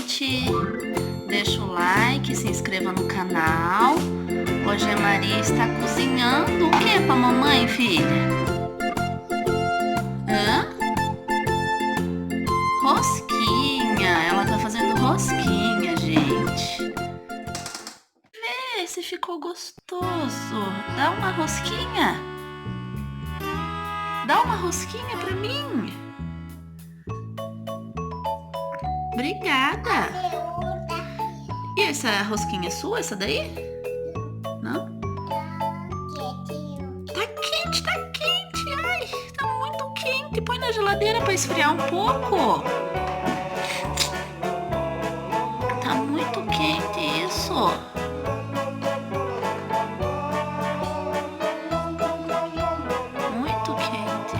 gente. Deixa o like, se inscreva no canal. Hoje a Maria está cozinhando o que pra mamãe, filha? Hã? Rosquinha. Ela tá fazendo rosquinha, gente. Vê se ficou gostoso. Dá uma rosquinha. Dá uma rosquinha pra mim. Obrigada. E essa rosquinha é sua, essa daí? Não? Tá quente, tá quente. Ai, tá muito quente. Põe na geladeira pra esfriar um pouco. Tá muito quente isso. Muito quente.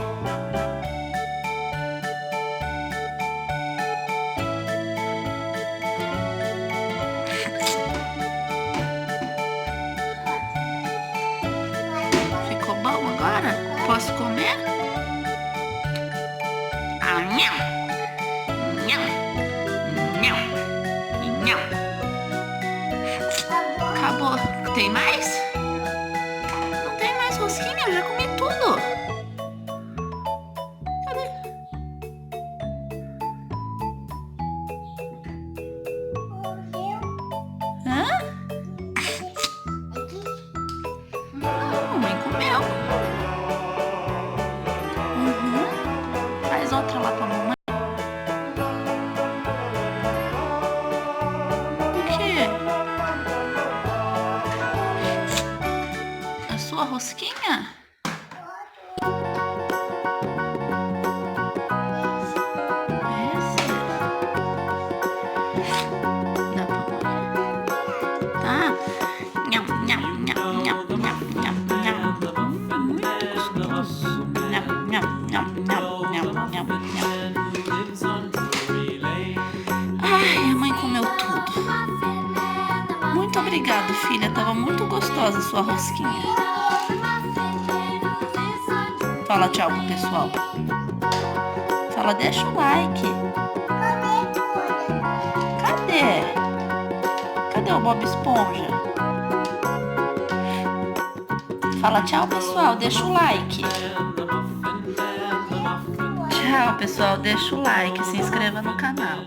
Ficou bom agora? Posso comer? Ah, nham. Nham. Nham. Nham. Acabou. Tem mais? Não tem mais rosquinha, eu já comi tudo. Cadê? Hã? Não, mamãe comeu. Faz outra lá pra mamãe. O quê? A sua rosquinha? Esse? Dá pra comer? Tá? Nham, nham, nham, nham, nham, nham, nham. Muito gostoso. Nham, nham, nham, nham, nham, nham, nham. Ai, a mãe comeu tudo. Muito obrigada, filha. Tava muito gostosa a sua rosquinha. Fala tchau pro pessoal. Fala, deixa o like. Cadê? Cadê o Bob Esponja? Fala tchau, pessoal. Deixa o like. Tchau, pessoal. Deixa o like. Se inscreva no canal.